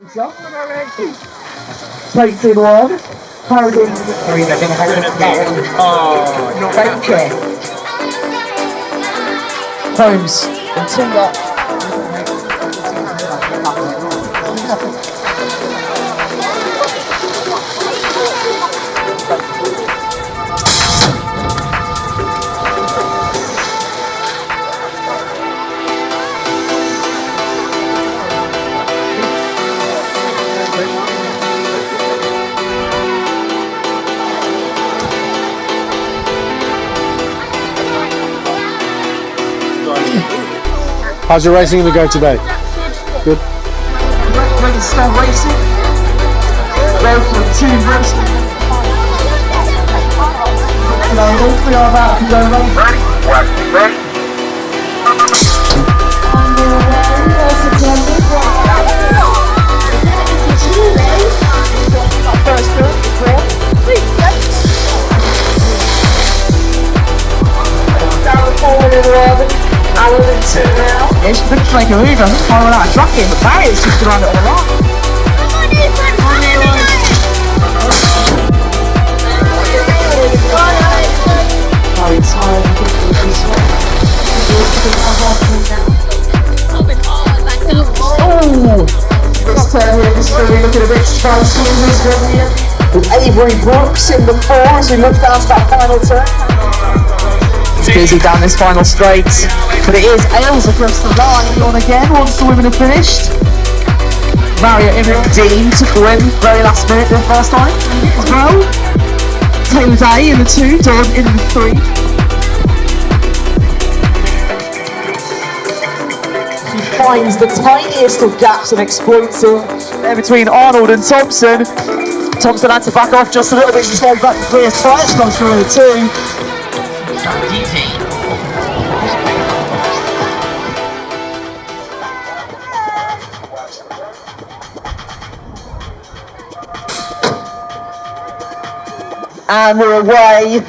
Plates in one. Holding. Bank check. Holmes and Timber. How's your racing going to go today? Good. Ready to start racing. Welcome to racing. Hello, all three are about to go racing. Ready? First turn, down forward in the orbit. Hour and two now. It looks like a move. I'm following out a truck in, but Barry's just around it all along. Barry's tired. Oh! This turn here is really looking a bit spicy in this one here. With Avery Brooks in the 4 as we look down to that final turn. It's busy down this final straight, but it is Ailes across the line on again once the women have finished. Mario Dean took the win very last minute the first time as well. Taylor Day in the 2, Dawn in the 3. He finds the tiniest of gaps and exploits it there between Arnold and Thompson. Thompson had to back off just a little bit to slow back the clear tires gone through in the 2. And we're away.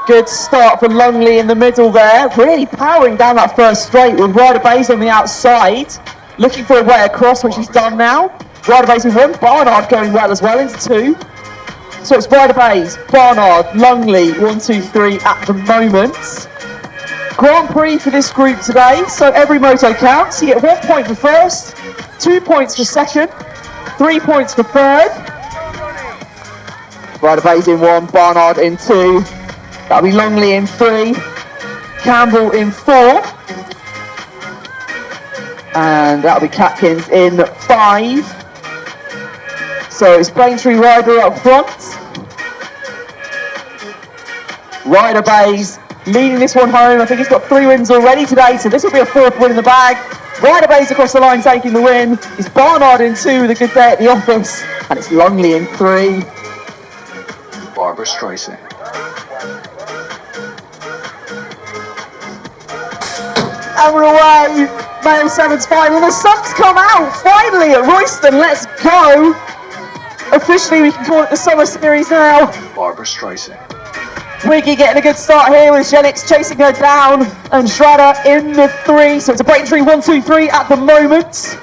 Good start for Longley in the middle there. Really powering down that first straight with Ryder Bays on the outside. Looking for a way across, which he's done now. Ryder Bays in 1, Barnard going well as well into 2. So it's Ryder Bays, Barnard, Longley, 1, 2, 3 at the moment. Grand Prix for this group today, so every moto counts. You get 1 point for first, 2 points for second, 3 points for third. Ryder Bays in 1, Barnard in 2. That'll be Longley in 3, Campbell in 4. And that'll be Catkins in 5. So it's Braintree Ryder up front. Ryder Bays leading this one home. I think he's got 3 wins already today, so this will be a 4th win in the bag. Ryder Bays across the line taking the win. It's Barnard in 2 with a good day at the office. And it's Longley in 3. Barbara Streisand. And we're away. Male Sevens final. The sun's come out finally at Royston. Let's go. Officially, we can call it the Summer Series now. Barbara Streisand. Wiggy getting a good start here with Jenix chasing her down and Schrader in the 3. So it's a Braintree 1, 2, 3 at the moment.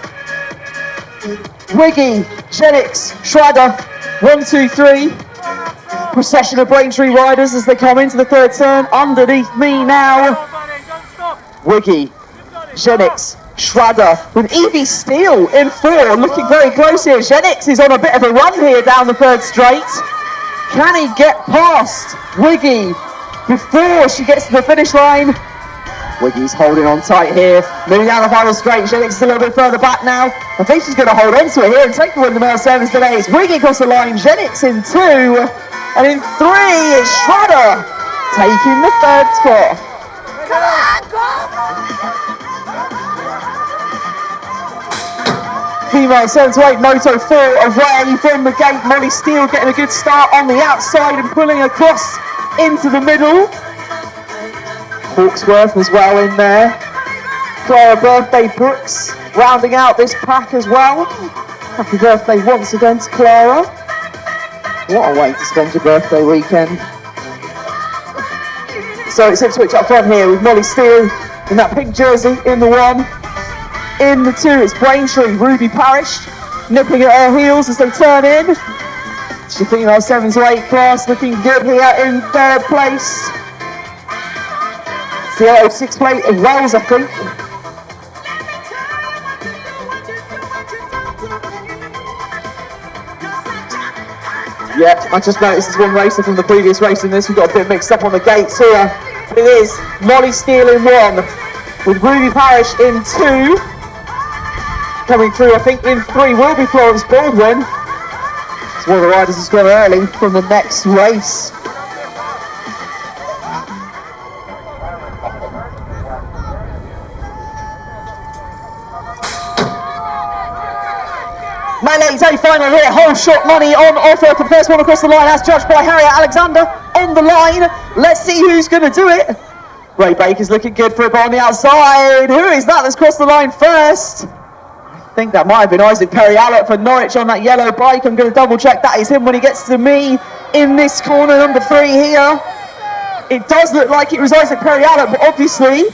Wiggy, Jenix, Schrader, 1, 2, 3. Procession of Braintree riders as they come into the 3rd turn. Underneath me now. Wiggy, Jenix, Schrader with Evie Steele in 4, looking very close here. Jenix is on a bit of a run here down the 3rd straight. Can he get past Wiggy before she gets to the finish line? Wiggy's holding on tight here, moving down the final straight. Jenix is a little bit further back now. I think she's going to hold on to it here and take the win the male sevens today. It's Wiggy across the line, Jenix in 2, and in 3 it's Schrader taking the 3rd spot. Come on, go! Female 7 to 8 Moto 4 away from the gate. Molly Steele getting a good start on the outside and pulling across into the middle. Hawksworth as well in there. Clara Birthday Brooks rounding out this pack as well. Happy birthday once again to Clara. What a way to spend your birthday weekend. So it's Ipswich up front here with Molly Steele in that pink jersey in the 1. in the 2, it's Braintree, Ruby Parish, nipping at her heels as they turn in. She female 7 to 8 class, looking good here in 3rd place. It's the 06 plate of Wales, I think. Yep, I just noticed there's one racer from the previous race in this who got a bit mixed up on the gates here. It is Molly Steele in 1, with Ruby Parish in 2. Coming through, I think in 3 will be Florence Baldwin. It's one of the riders who's gone early from the next race. My ladies, a final here, whole shot money on offer for the first one across the line, as judged by Harriet Alexander on the line. Let's see who's going to do it. Ray Baker's looking good for it, but on the outside, who is that that's crossed the line first? I think that might have been Isaac Perry-Allett for Norwich on that yellow bike. I'm going to double check that is him when he gets to me in this corner, number 3 here. It does look like it was Isaac Perry-Allett, but obviously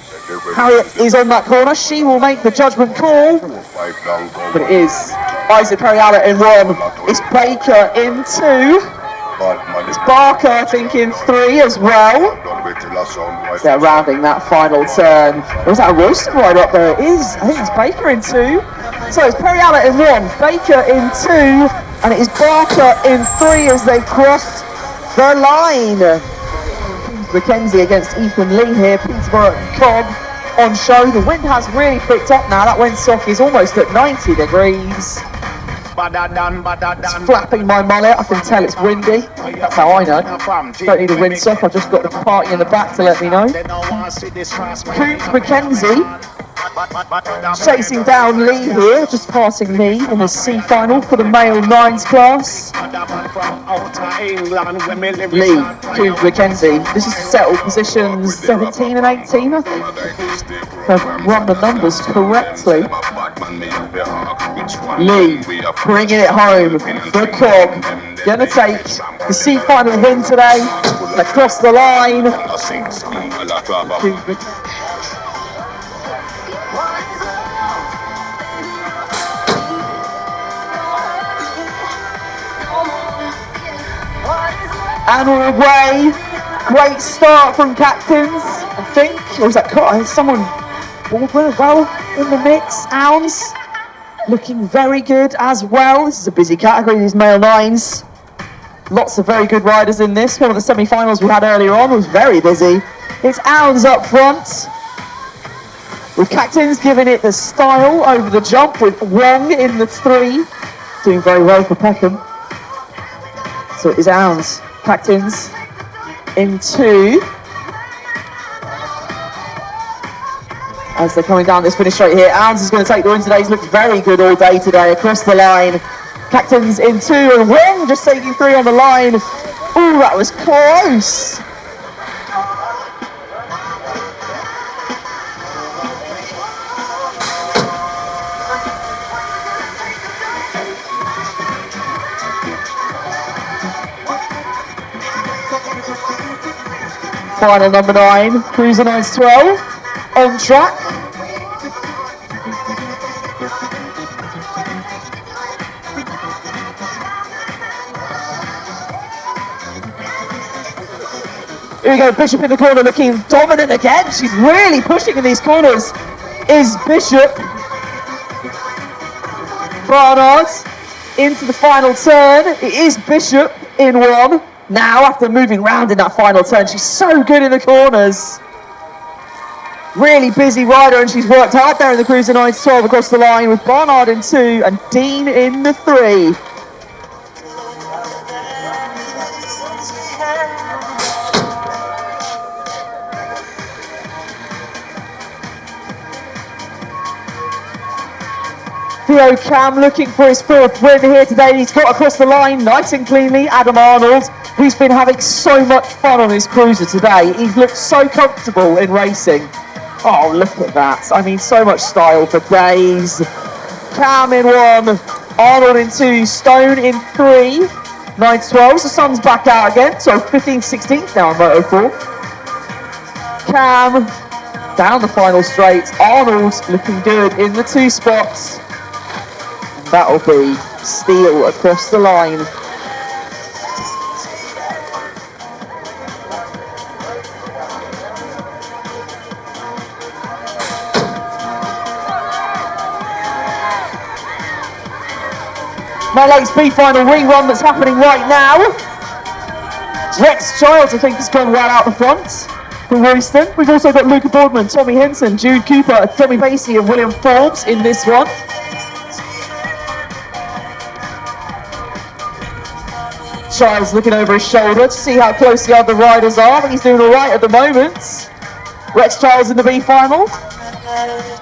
Harriet is on that corner. She will make the judgment call, but it is Isaac Perry-Allett in 1. It's Baker in 2. It's Barker, I think, in 3 as well. They're rounding that final turn. Or was that a Royston rider up there? It is. I think it's Baker in 2. So it's Perry-Allett in 1, Baker in 2, and it is Barker in 3 as they cross the line. Mackenzie against Ethan Lee here. Peterborough and Cobb on show. The wind has really picked up now. That windsock is almost at 90 degrees. It's flapping my mullet. I can tell it's windy. That's how I know. Don't need a windsock. I've just got the party in the back to let me know. Coombs Mackenzie chasing down Lee here, just passing Lee in the C final for the male 9s class. Lee, Coombs Mackenzie. This is settled positions 17 and 18, I think. I've run the numbers correctly. Lee bringing it home for Cobb. Gonna take the C final win today. Across the line. And we're away. Great start from captains, I think. Or was that someone? Baldwin well in the mix. Ounds looking very good as well. This is a busy category, these male 9s. Lots of very good riders in this. One of the semi-finals we had earlier on was very busy. It's Ounds up front, with captains giving it the style over the jump, with Wong in the 3. Doing very well for Peckham. So it is Ounds. Captains in 2 as they're coming down this finish straight here. Ounds is going to take the win today. He's looked very good all day today across the line. Captains in 2 and Wong just taking 3 on the line. Ooh, that was close. Final number 9, Cruiser 9's 12, on track. Here we go, Bishop in the corner looking dominant again. She's really pushing in these corners, is Bishop. Barnard into the final turn. It is Bishop in 1. Now, after moving round in that final turn, she's so good in the corners. Really busy rider, and she's worked hard there in the Cruiser 9's 12 across the line, with Barnard in 2 and Dean in the 3. Theo Cam looking for his 4th win here today. He's got across the line nice and cleanly. Adam Arnold, who's been having so much fun on his cruiser today. He's looked so comfortable in racing. Oh, look at that. I mean, so much style for days. Cam in 1, Arnold in 2, Stone in 3. 9's 12, so Sun's back out again. So 15th, 16th now on Moto 4. Cam, down the final straight. Arnold looking good in the 2 spots. And that'll be steel across the line. My Lakes B-Final rerun that's happening right now. Rex Childs, I think, has gone well out the front from Royston. We've also got Luca Boardman, Tommy Henson, Jude Cooper, Tommy Pacey and William Forbes in this one. Childs looking over his shoulder to see how close the other riders are, but he's doing all right at the moment. Rex Childs in the B-Final.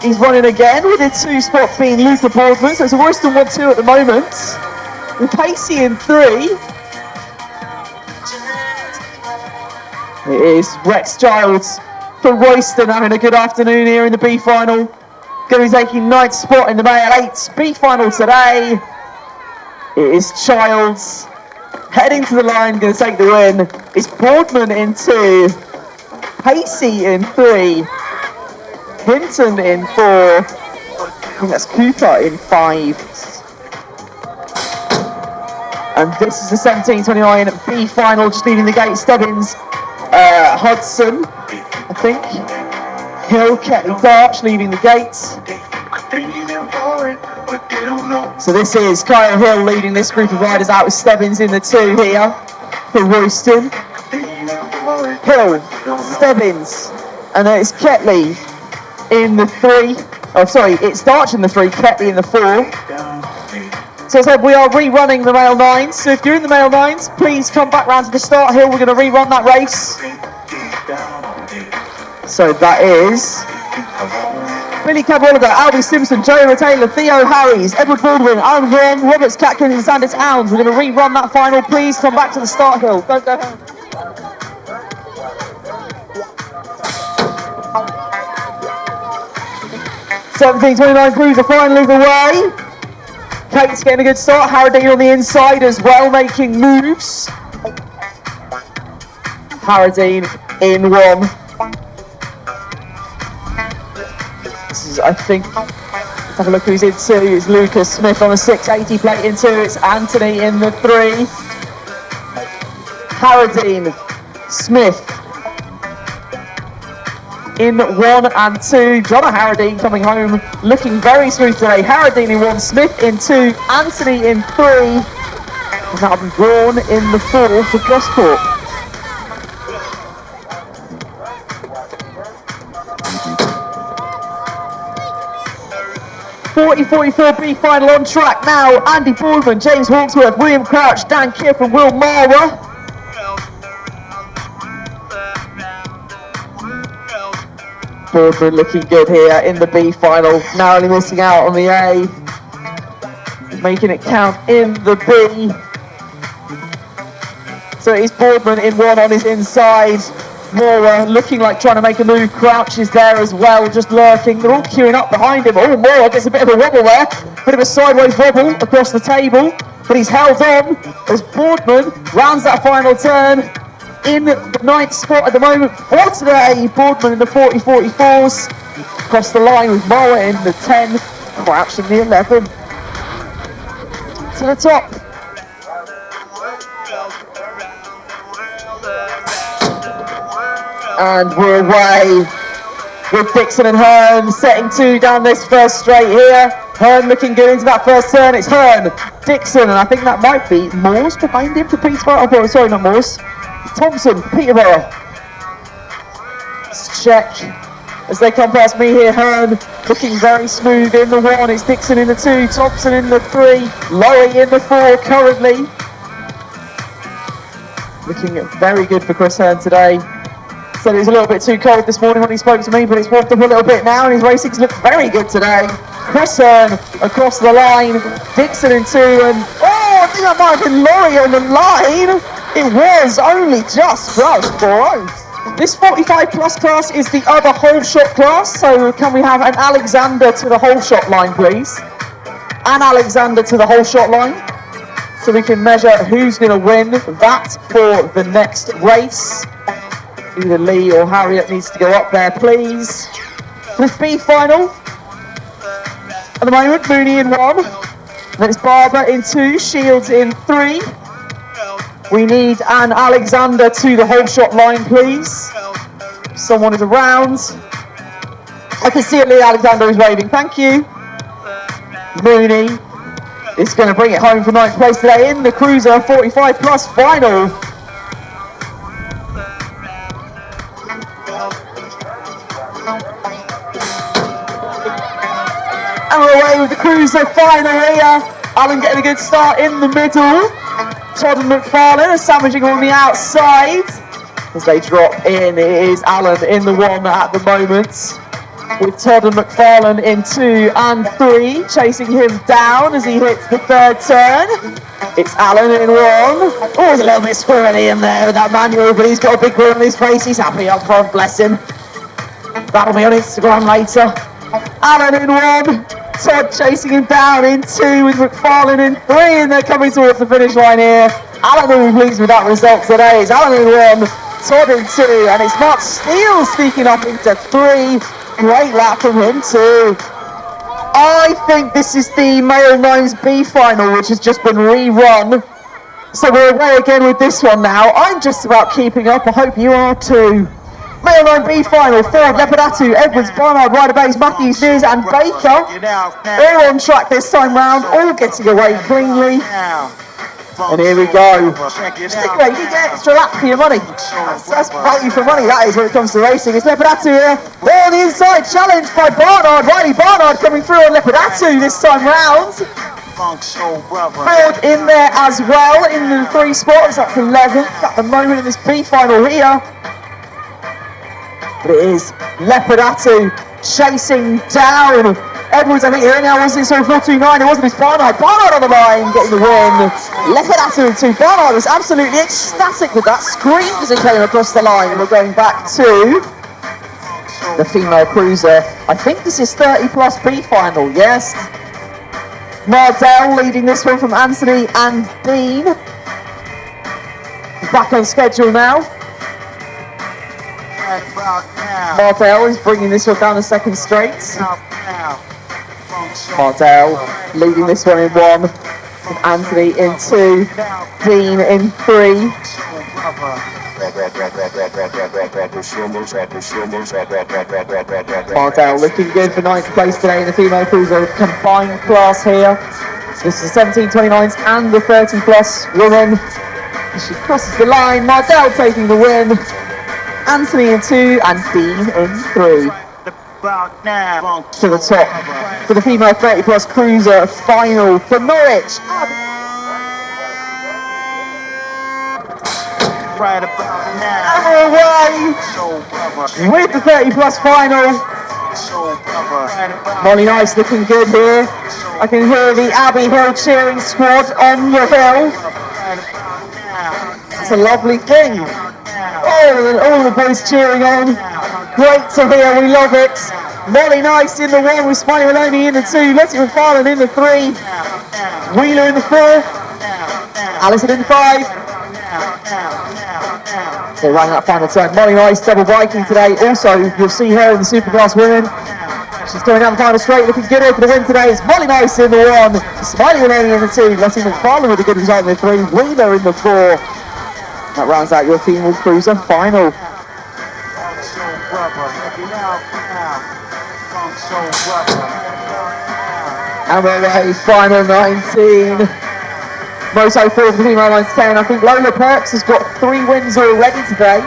He's running again with his 2 spots being Luca Boardman, so it's a Royston 1-2 at the moment. With Pacey in 3. It is Rex Childs for Royston having a good afternoon here in the B-Final. Going to be taking 9th spot in the male 8 B-Final today. It is Childs heading to the line, going to take the win. It's Boardman in 2. Pacey in 3. Hinton in 4. I think that's Cooper in 5. And this is the 17:29 B-Final, just leaving the gate. Stebbins, Hudson, I think. Hill, Kelly, Darch leaving the gate. So this is Kyle Hill leading this group of riders out with Stebbins in the 2 here for Royston. Hill, Stebbins, and then it's Ketley in the 3. Oh, sorry, it's Darch in the 3, Ketley in the 4. So as I said, we are rerunning the male 9s. So if you're in the male 9s, please come back round to the start hill. We're going to rerun that race. So that is Billy Cadwallader, Albie Simpson, Joey Taylor, Theo Harries, Edward Baldwin, Alan Vaughan, Roberts Catkins and Sanders Ounds. We're going to rerun that final. Please come back to the start hill. Don't go home. $17.29 Cruiser finally the way. Kate's getting a good start. Harradine on the inside as well, making moves. Harradine in 1. This is, I think, let's have a look who's in 2. It's Lucas Smith on a 680 plate in 2. It's Anthony in the 3. Harradine, Smith in 1 and 2. John Harradine coming home looking very smooth today. Harradine in 1, Smith in 2, Anthony in 3. And that'll be Braun in the 4 for Gosport. .40.44 B-Final on track now. Andy Boardman, James Hawksworth, William Crouch, Dan Kiff and Will Mara. Boardman looking good here in the B-Final, narrowly missing out on the A, making it count in the B. So it's Boardman in 1 on his inside. Mora looking like trying to make a move. Crouch is there as well, just lurking. They're all queuing up behind him. Oh, Mora gets a bit of a wobble there. Bit of a sideways wobble across the table, but he's held on as Boardman rounds that final turn. In the 9th spot at the moment for today. Boardman in the 40.44s. Across the line with Mora in the 10. Crouch in the 11. To the top. And we're away with Dixon and Hearn setting 2 down this first straight here. Hearn looking good into that first turn. It's Hearn, Dixon, and I think that might be Moores behind him for Peterborough. Oh, sorry, not Moores. Thompson, Peterborough. Let's check as they come past me here. Hearn looking very smooth in the 1. It's Dixon in the 2, Thompson in the 3, Laurie in the 4 currently. Looking very good for Chris Hearn today. Said it was a little bit too cold this morning when he spoke to me, but it's warmed up a little bit now and his racing's looked very good today. Chris Hearn across the line, Dixon in 2, and oh, I think that might have been Laurie on the line. It was only just brushed for us. This 45 plus class is the other whole shot class, so can we have an Alexander to the whole shot line, please? An Alexander to the whole shot line, so we can measure who's going to win that for the next race. Either Lee or Harriet needs to go up there, please. This B-Final, at the moment, Mooney in 1. Then it's Barber in 2, Shields in 3. We need an Alexander to the whole shot line, please. Someone is around. I can see it, Lee Alexander is waving, thank you. Mooney is going to bring it home for 9th place today in the Cruiser 45 plus final. And we're away with the Cruiser final here. Alan getting a good start in the middle. Todd and McFarlane are sandwiching on the outside. As they drop in, it is Alan in the 1 at the moment. With Todd and McFarlane in 2 and 3, chasing him down as he hits the 3rd turn. It's Alan in 1. Oh, there's a little bit squirrely in there with that manual, but he's got a big grin on his face. He's happy up front, bless him. That'll be on Instagram later. Alan in 1, Todd chasing him down in 2 with McFarlane in 3, and they're coming towards the finish line here. Alan will be pleased with that result today. It's Alan in 1, Todd in 2, and it's Mark Steele sneaking up into 3. Great lap from him too. I think this is the Male 9's B-Final, which has just been rerun. So we're away again with this one now. I'm just about keeping up. I hope you are too. Male 9 B-Final, Ford, Lepidatu, Edwards, Barnard, Ryder Bays, Matthews, Nears and Baker. All on track this time round, all getting away cleanly. And here we go. Stick away, you get extra lap for your money. That's value for money, that is, when it comes to racing. It's Lepidatu here. They're on the inside, challenged by Barnard. Riley Barnard coming through on Lepidatu this time round. Ford in there as well, in the 3 spots. That's 11th at the moment in this B-Final here. But it is Lepidatu chasing down Edwards. I think here now, wasn't it? So 429, it wasn't, it's Barnard. Barnard on the line, getting the win. Lepidatu in 2. Barnard was absolutely ecstatic with that, screamed as it came across the line. We're going back to the female cruiser. I think this is 30 plus B-Final, yes. Mardell leading this one from Anthony and Dean. Back on schedule now. Mardell is bringing this one down the 2nd straight. Mardell leading this one in 1, with Anthony in 2, Dean in 3. Mardell looking good for 9th place today in the female cruiser combined class here. This is the 1729s and the 30 plus women. She crosses the line, Mardell taking the win. Anthony in 2 and Dean in 3. To the top for the female 30 plus cruiser final for Norwich. Right about now. And we're away with the 30 plus final. Molly Nice looking good here. I can hear the Abbey Hill cheering squad on the hill. It's a lovely thing. Oh, all the boys cheering on. Great to hear, we love it. Molly Nice in the 1 with Smiley Maloney in the 2. Letty McFarlane in the 3. Wheeler in the 4. Allison in the 5. So running that final turn. Molly Nice double biking today. Also, you'll see her in the Superclass women. She's going down the final straight, looking good here for the win today. It's Molly Nice in the 1. Smiley Maloney in the 2. Letty McFarlane with a good result in the 3. Wheeler in the 4. That rounds out your female cruiser final. And we're away, final 19. Moto 4 for the female lines 10. I think Lola Perks has got 3 wins already today.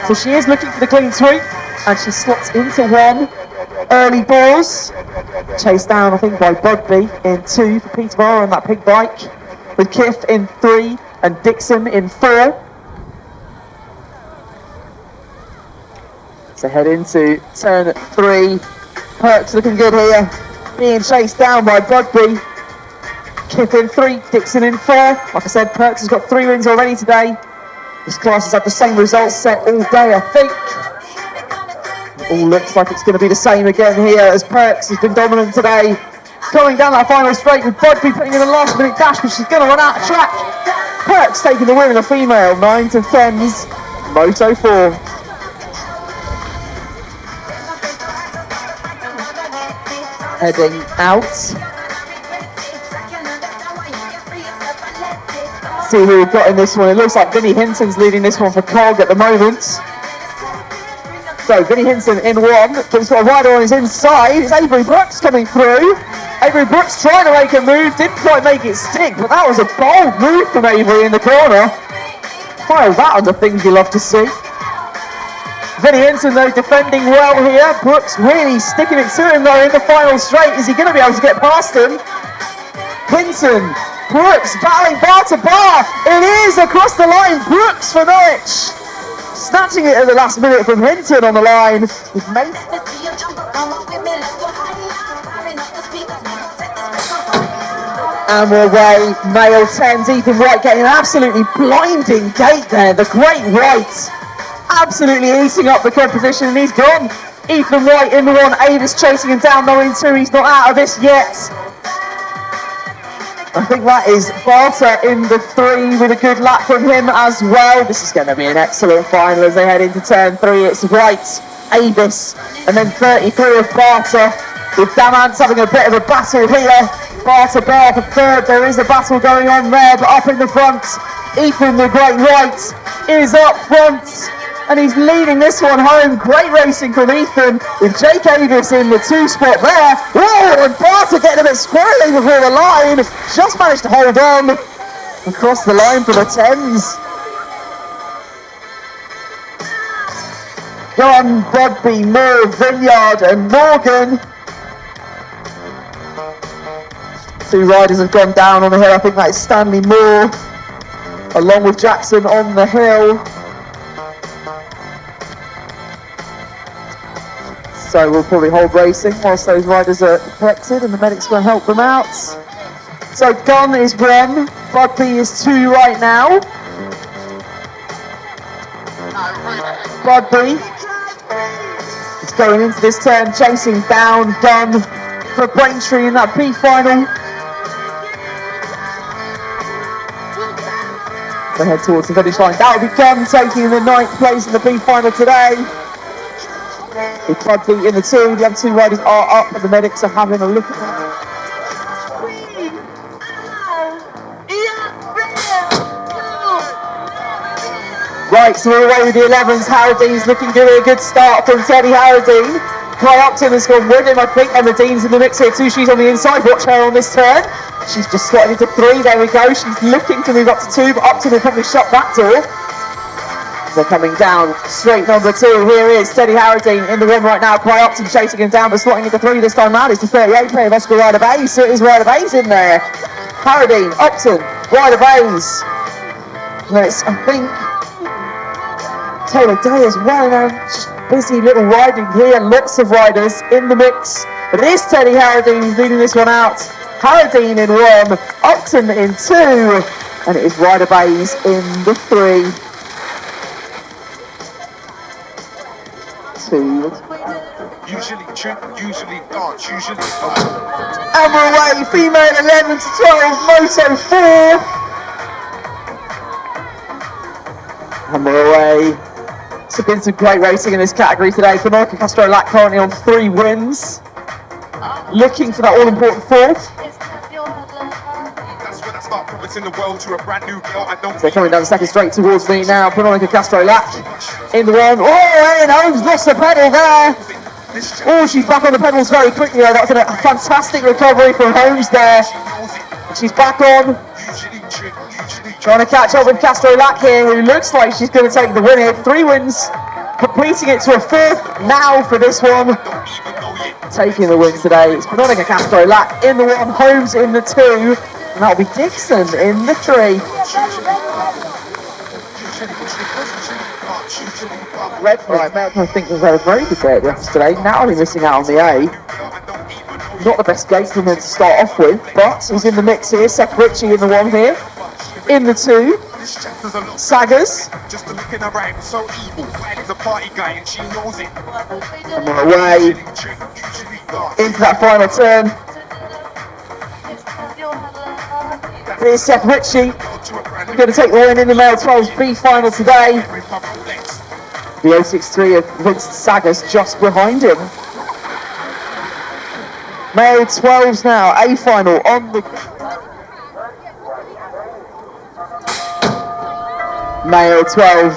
So she is looking for the clean sweep. And she slots into 1. Early Boars. Chased down, I think, by Budby in 2 for Peterborough on that pig bike. With Kiff in 3 and Dixon in 4. So head into turn 3. Perks looking good here. Being chased down by Budby. Kip in 3, Dixon in 4. Like I said, Perks has got 3 wins already today. This class has had the same results set all day, I think. It all looks like it's going to be the same again here as Perks has been dominant today. Going down that final straight with Budby putting in a last minute dash, but she's going to run out of track. Perks taking the win in the female 9 to 10s Moto 4. heading out. See who we've got in this one. It looks like Vinnie Hinton's leading this one for KORG at the moment. So Vinnie Hinton in one, but he's got a rider on his inside. It's Avery Brooks coming through. Avery Brooks trying to make a move, didn't quite make it stick, but that was a bold move from Avery in the corner. File that under things you love to see. Vinnie Hinton though defending well here. Brooks really sticking it to him though in the final straight. Is he going to be able to get past him? Hinton, Brooks battling bar to bar. It is across the line. Brooks for Norwich. Snatching it at the last minute from Hinton on the line. And we're away, male 10s, Ethan White getting an absolutely blinding gate there. The great White absolutely eating up the competition, and he's gone. Ethan White in the one, Avis chasing him down though in two. He's not out of this yet. I think that is Barter in the three with a good lap from him as well. This is going to be an excellent final as they head into turn three. It's White, Avis, and then 33 of Barter, with Damance having a bit of a battle here. Barter Bell for third. There is a battle going on there, but up in the front, Ethan the Great White is up front, and he's leading this one home. Great racing from Ethan, with Jake Avis in the two spot there. Whoa, and Barter getting a bit squirrely before the line. Just managed to hold on across the line for the 10s. Gunn, Bodby, Moore, Vineyard and Morgan. Two riders have gone down on the hill. I think that is Stanley Moore, along with Jackson on the hill. So we'll probably hold racing whilst those riders are collected and the medics will help them out. So Gunn is one, Budby is two right now. Budby is going into this turn, chasing down Gunn for Braintree in that B-Final. They head towards the finish line. That will be Gunn taking the 9th place in the B-Final today. With Budby in the two, the other two riders are up and the medics are having a look at them. Right, so we're away with the 11s. Harradine's looking good, a good start from Teddy Harradine. Kai Upton has gone with him. I think Emma Dean's in the mix here too. She's on the inside. Watch her on this turn. She's just slotted into 3. There we go. She's looking to move up to 2, but Upton will probably shut that door. They're coming down straight number 2. Here is Teddy Harradine in the run right now. Kai Upton chasing him down, but slotting into 3 this time round. It's the 38 play of Oscar Ryder Bays. So it is Ryder Bays in there. Harradine, Upton, Ryder Bays. And it's, I think, Taylor Day as well. Now, just busy little riding here. Lots of riders in the mix. But it is Teddy Harradine who's leading this one out. Harradine in 1, Upton in 2, and it is Ryder Bays in the 3. 2. Usually trick, usually dance, usually And we're away, female 11 to 12, Moto 4. And we're away. It's been some great racing in this category today. Panonica Castro-Lac currently on 3 wins. Looking for that all-important 4th. That's when I start promising the world to a brand new girl. I don't. They're coming down the second straight towards me now. Panonica Castro-Lac in the one. Oh, and Holmes lost the pedal there. Oh, she's back on the pedals very quickly though. That's a fantastic recovery from Holmes there. And she's back on. Trying to catch up with Castro-Lac here, who looks like she's going to take the win here. 3 wins, completing it to a 4th now for this one. Taking the win today. It's Panonica Castro-Lac in the 1, Holmes in the 2, and that'll be Dixon in the 3. Red Bright, I think we've had a very good day at the office today. Natalie missing out on the A. Not the best gate for him to start off with, but he's in the mix here. Seth Ritchie in the 1 here. In the 2, Saggers. And we're away into that final turn. Here's Seth Ritchie, going to take the win in the male 12's B-Final today. The 063 of Vincent Saggers just behind him. Male 12s now, A final on the... Male 12,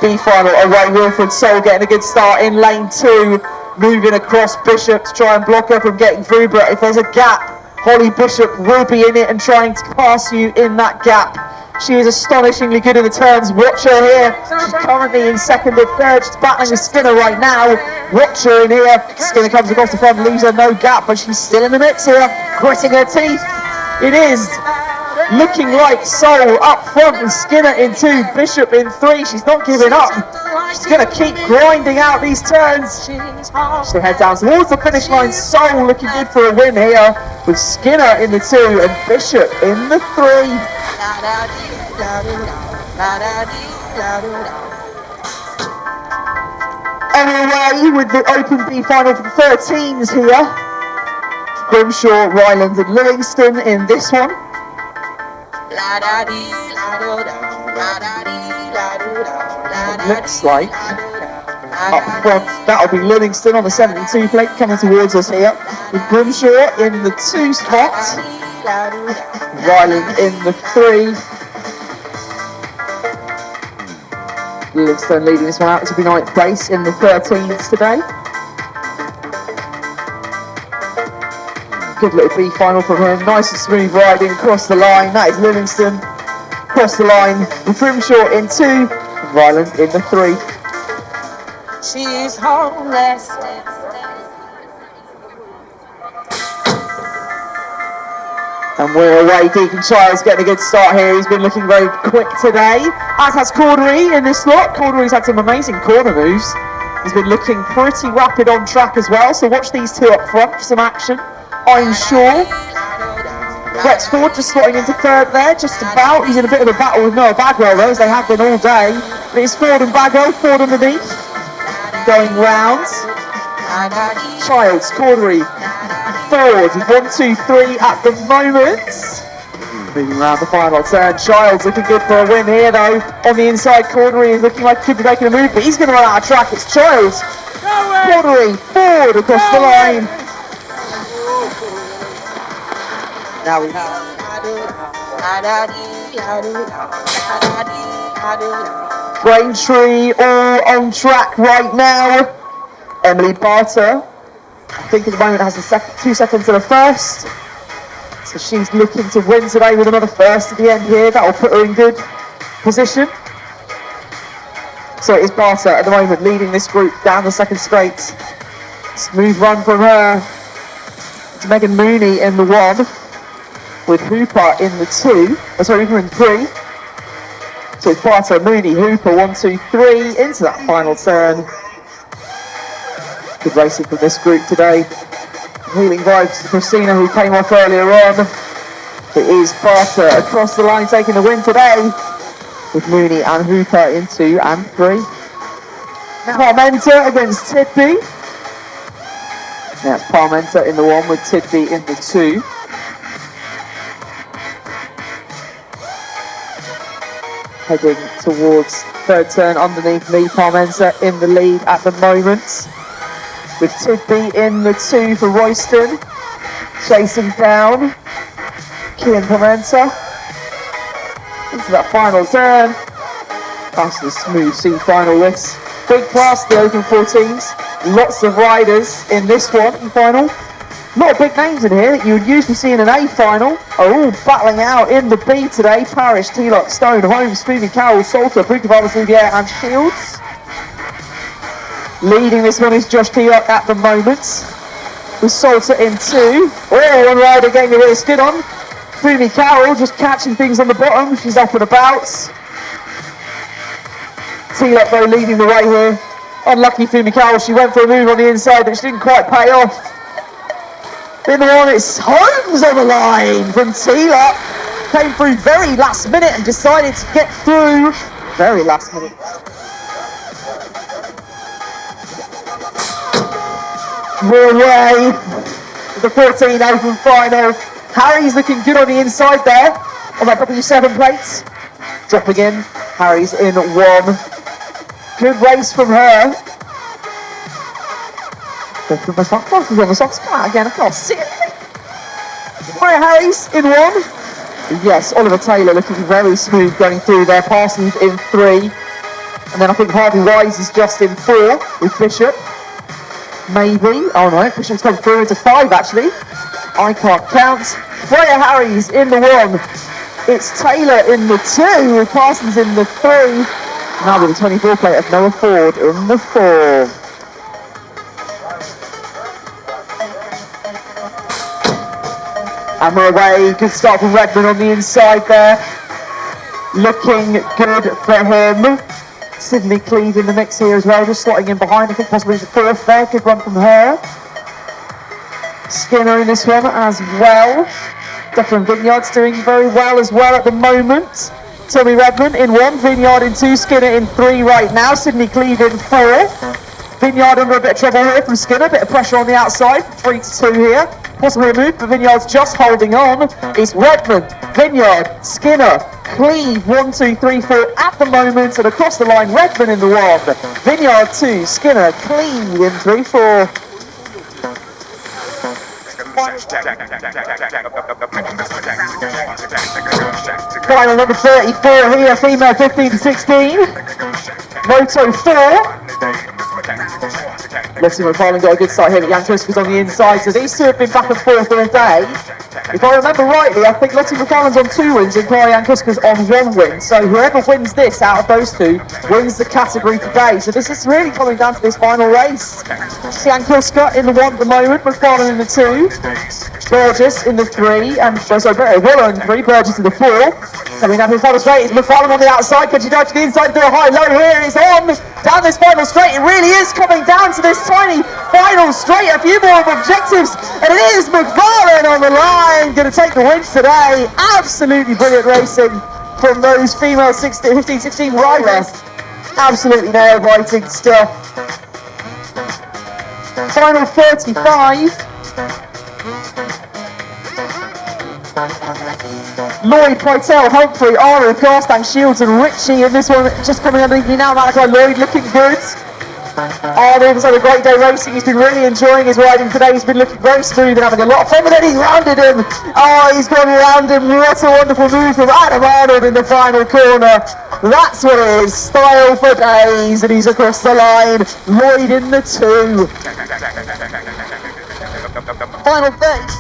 B final away. Wilfred Soul getting a good start in lane 2, moving across Bishop to try and block her from getting through, but if there's a gap, Holly Bishop will be in it and trying to pass you in that gap. She is astonishingly good in the turns. Watch her here. She's currently in second or third. She's battling with Skinner right now. Watch her in here. Skinner comes across the front, leaves her no gap, but she's still in the mix here, gritting her teeth. It is looking like Soul up front with Skinner in 2, Bishop in 3. She's not giving up. She's going to keep grinding out these turns. She'll head down towards the finish line. Soul looking good for a win here with Skinner in the 2 and Bishop in the 3. On our way with the Open B final for the 13s here. Grimshaw, Ryland and Livingston in this one. It looks like up front that'll be Livingston on the 72 plate coming towards us here with Grimshaw in the 2 spot, Ryland in the 3. Livingston leading this one out to be 9th place in the 13s today. Good little B final from him, nice and smooth riding across the line. That is Livingston across the line with Grimshaw in 2 and Ryland in the 3. She's homeless. And we're away. Deacon Childs getting a good start here. He's been looking very quick today, as has Cordery in this slot. Cordery's had some amazing corner moves. He's been looking pretty rapid on track as well, so watch these two up front for some action, I'm sure. Rex Ford just slotting into 3rd there, just about. He's in a bit of a battle with Noah Bagwell though, as they have been all day. But it's Ford and Bagwell, Ford underneath, going round. Childs, Cordery, Ford, 1, 2, 3 at the moment. Moving around the final turn. Childs looking good for a win here though. On the inside, Cordery is looking like he could be making a move, but he's going to run out of track. It's Childs, Cordery, Ford across the line. Now we have Braintree all on track right now. Emily Barter, I think at the moment has 2 seconds to the first. So she's looking to win today with another first at the end here. That will put her in good position. So it is Barter at the moment leading this group down the second straight. Smooth run from her. It's Megan Mooney in the 1 with Hooper in the 2. Hooper in 3. So it's Barter, Mooney, Hooper, 1, 2, 3 into that final turn. Good racing from this group today. Healing vibes to Christina, who came off earlier on. It is Barter across the line taking the win today with Mooney and Hooper in 2 and 3. Parmenter against Tidby. Now it's Parmenter in the 1 with Tidby in the 2. Heading towards 3rd turn underneath me. Parmenter in the lead at the moment, with Tidby in the 2 for Royston, chasing down Kian Parmenter into that final turn. Past the smooth C final this. Big class, the Open 14s. Lots of riders in this one, final. A lot of big names in here that you would usually see in an A final are all battling out in the B today. Parrish, T-Lock, Stone, Holmes, Phoebe, Carroll, Salter, Bucavara, Louvier and Shields. Leading this one is Josh T-Lock at the moment, with Salter in 2. Oh, one rider getting a bit of skid on. Phoebe Carroll just catching things on the bottom. She's up and about. T-Lock though leading the way here. Unlucky Phoebe Carroll, she went for a move on the inside but she didn't quite pay off. In the one, it's Holmes on the line from T-Lock. Came through very last minute and decided to get through very last minute. We're away with the 14 Open Final. Harry's looking good on the inside there on that W7 plate. Dropping in, Harry's in 1. Good race from her. He's on the soft spot again. I can't see it. Freya Harries in 1. Yes, Oliver Taylor looking very smooth going through there. Parsons in 3. And then I think Harvey Wise is just in 4 with Bishop. Maybe. Oh no, Bishop's come through into 5 actually. I can't count. Freya Harries in the 1. It's Taylor in the 2 with Parsons in the 3. Now with the 24 plate of Noah Ford in the 4. And we're away. Good start from Redmond on the inside there. Looking good for him. Sydney Cleve in the mix here as well, just slotting in behind. I think possibly the 4th there. Good run from her. Skinner in this one as well. Declan Vineyard's doing very well as well at the moment. Tommy Redmond in 1, Vineyard in 2, Skinner in 3 right now. Sydney Cleve in 4. Vineyard under a bit of trouble here from Skinner. Bit of pressure on the outside. 3-2 here. Possibly a move, but Vineyard's just holding on. It's Redmond, Vineyard, Skinner, Cleve, 1, 2, 3, 4 at the moment, and across the line, Redmond in the 1, Vineyard 2, Skinner, Cleve in 3, 4. Final number 34 here, female 15 to 16. Moto 4. Let's see if McFarlane got a good start here, but Jankowski's was on the inside, so these two have been back and forth all day. If I remember rightly, I think Lottie McFarlane's on 2 wins and Clara Jankowski's on 1 win. So whoever wins this out of those 2 wins the category today. So this is really coming down to this final race. Jankowska in the 1 at the moment, McFarlane in the 2, Burgess in the 3, and Willer in the 3, Burgess in the 4. Coming down to the final straight, it's McFarlane on the outside. Could you go to the inside, do a high low here? It's on down this final straight. It really is coming down to this tiny final straight. A few more objectives, and it is McFarlane on the line, going to take the win today. Absolutely brilliant racing from those female 15-16 riders. Absolutely nail-biting stuff. Final 35. Lloyd, Pritel, Humphrey, Ara, Garstang, Shields and Richie in this one, just coming underneath me now. Malachi Lloyd looking good. Arnold's had a great day racing. He's been really enjoying his riding today. He's been looking very smooth and having a lot of fun, but then he's rounded him. Oh, he's gone around him. What a wonderful move from Adam Arnold in the final corner. That's what it is. Style for days, and he's across the line. Lloyd in the 2. Final 30.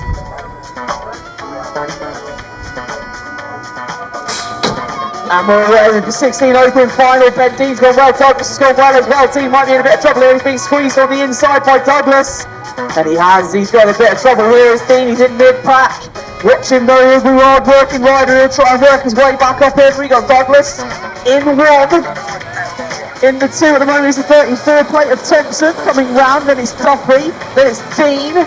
And we're away with the 16 Open final. Ben Dean's gone well, Douglas has gone well as well. Team might be in a bit of trouble here. He's being squeezed on the inside by Douglas. And he's got a bit of trouble here as Dean. He's in mid-pack. Watch him though, he'll be hard working rider. He'll try and work his way back up here. We got Douglas in 1. In the 2 at the moment is the 34 plate of Thompson coming round. Then it's Duffy. Then it's Dean.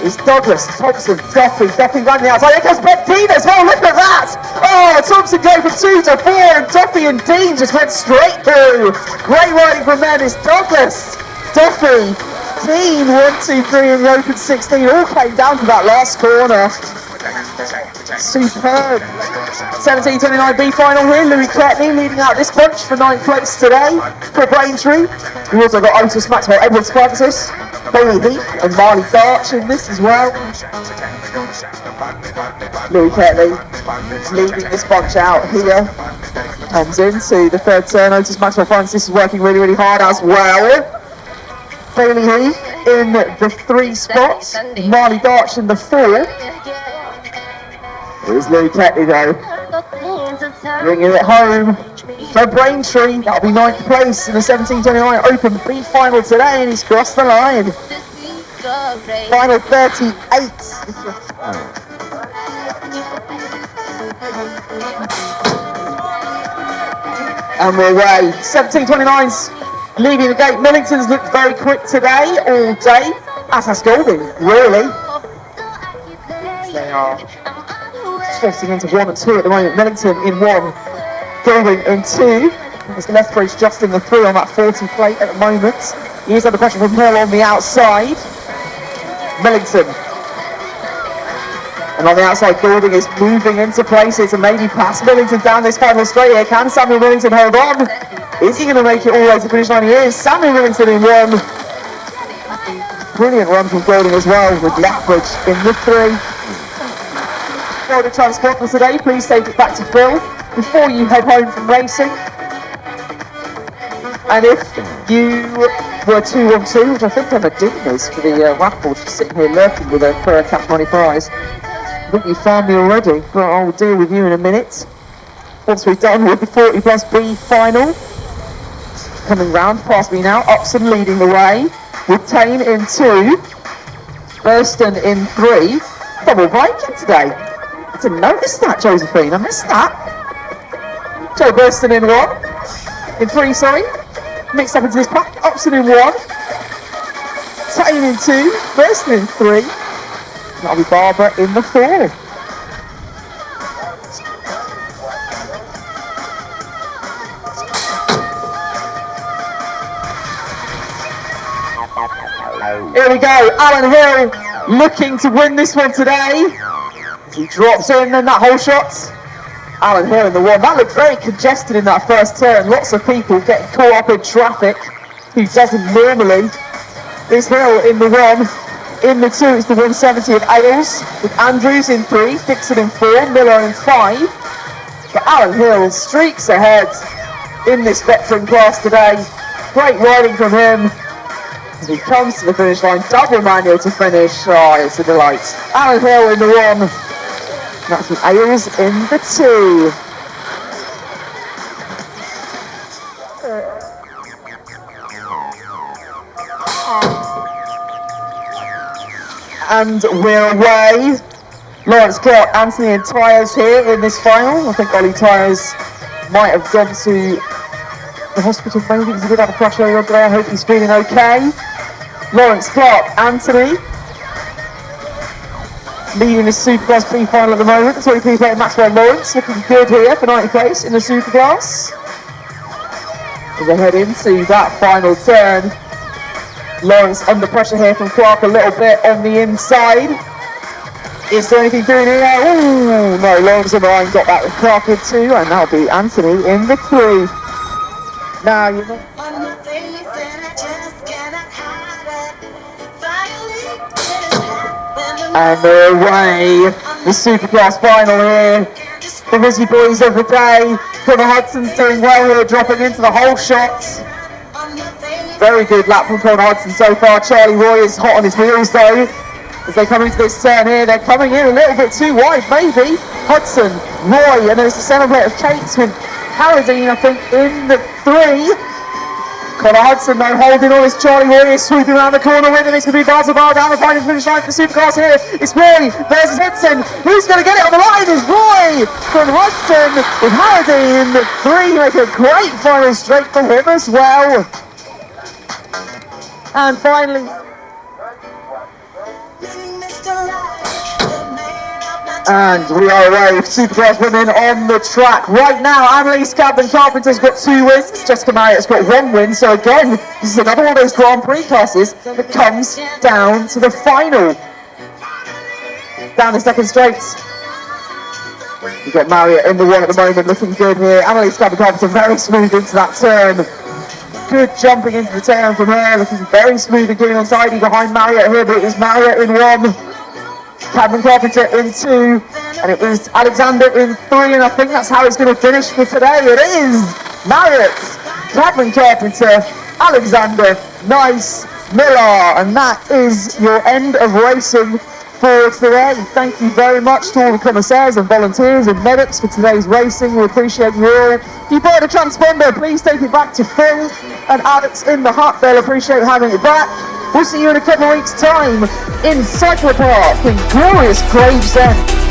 It's Douglas, Thompson, Duffy running the outside. Here comes Ben Dean as well, look at that! Oh, Thompson going from 2 to 4, and Duffy and Dean just went straight through. Great riding from them is Douglas, Duffy, Dean, 1, 2, 3 in the Open 16, all came down to that last corner. Superb. 17:29 B-Final here, Louis Ketney leading out this bunch for 9th place today for Braintree. We've also got Otis Maxwell, Edwards Francis, Bailey Heath and Marley Darch in this as well. Louis Ketney leading this bunch out here. Comes into the 3rd turn. Otis Maxwell Francis is working really, really hard as well. Bailey Heath in the 3 spots. Marley Darch in the 4. Here's Louis Ketney though, bringing it home for Braintree. That'll be 9th place in the 17:29 Open B-Final today, and he's crossed the line. Final 38. And we're away. 17:29's leaving the gate. Millington's looked very quick today, all day. As has Golding, really. They are forcing into 1 and 2 at the moment. Millington in 1, Golding in 2. There's the Lethbridge just in the 3 on that 40 plate at the moment. He is under pressure from Hill on the outside. Millington. And on the outside, Golding is moving into places and maybe past Millington down this final straight here. Can Samuel Millington hold on? Is he going to make it all the way to the finish line? He is. Samuel Millington in 1. Brilliant run from Golding as well, with Lethbridge in the 3. For the transport for today, please take it back to Phil before you head home from racing. And if you were 2-1-2, which I think Emma Dean is for the raffle, she's sitting here lurking with her per cash money prize. I think you found me already, but I'll deal with you in a minute. Once we're done with the 40+ B-Final. Coming round past me now, Upson leading the way, with Tane in 2, Burston in 3. Double braking today. I didn't notice that, Josephine, I missed that. Joe Burston in 3, sorry. Mixed up into this pack, Upson in 1, Tane in 2, Burston in 3. That'll be Barbara in the 4. Here we go, Alan Hill looking to win this one today. As he drops in that whole shot. Alan Hill in the 1. That looked very congested in that first turn. Lots of people getting caught up in traffic who doesn't normally. This Hill in the 1. In the 2, it's the 170 of Ailes, with Andrews in 3, Dixon in 4, Miller in 5. But Alan Hill streaks ahead in this veteran class today. Great riding from him. As he comes to the finish line, double manual to finish. Oh, it's a delight. Alan Hill in the 1. That's with Ailes in the 2. And we're away. Lawrence Clark, Anthony and Tyres here in this final. I think Ollie Tyres might have gone to the hospital maybe because he did have a crash earlier on today. I hope he's feeling okay. Lawrence Clark, Anthony, leading the Superclass B-Final at the moment. 23 player Maxwell Lawrence looking good here for 90 place in the Superclass. As they head into that final turn, Lawrence under pressure here from Clark a little bit on the inside. Is there anything doing here? Ooh, no, Lawrence and Ryan got that with Clark in 2, and that'll be Anthony in the 3. Now you know. And they're away. The Superclass final here. The Rizzy boys of the day. Connor Hudson's doing well here, dropping into the whole shot. Very good lap from Connor Hudson so far. Charlie Roy is hot on his heels though. As they come into this turn here, they're coming in a little bit too wide, maybe. Hudson, Roy, and there's a celebrate of Cates with Paradine, I think, in the 3. Connor Hudson though holding on as Charlie Roy is sweeping around the corner with him. It's going to be bar to bar down the final finish line for the Superclass here. It's Roy versus Hudson. Who's going to get it on the line? It's Roy from Hudson with Paradine in the 3. Make a great final straight for him as well. And finally, and we are away with Superclass women on the track. Right now, Annalise Cadman Carpenter's got 2 wins. Jessica Marriott's got 1 win. So again, this is another one of those Grand Prix classes that comes down to the final. Down the second straight. We've got Marriott in the 1 at the moment, looking good here. Annalise Cadman Carpenter very smooth into that turn. Good jumping into the turn from her, looking very smooth and getting on tidy behind Marriott here, but it was Marriott in 1. Cadman Carpenter in 2, and it was Alexander in 3, and I think that's how it's going to finish for today. It is Marriott, Cadman Carpenter, Alexander, Nice, Miller, and that is your end of racing for today. Thank you very much to all the commissaires and volunteers and medics for today's racing. We appreciate you all. If you bought a transponder, please take it back to Phil and Alex in the hut. They'll appreciate having it back. We'll see you in a couple of weeks' time in Cycle Park in glorious Gravesend.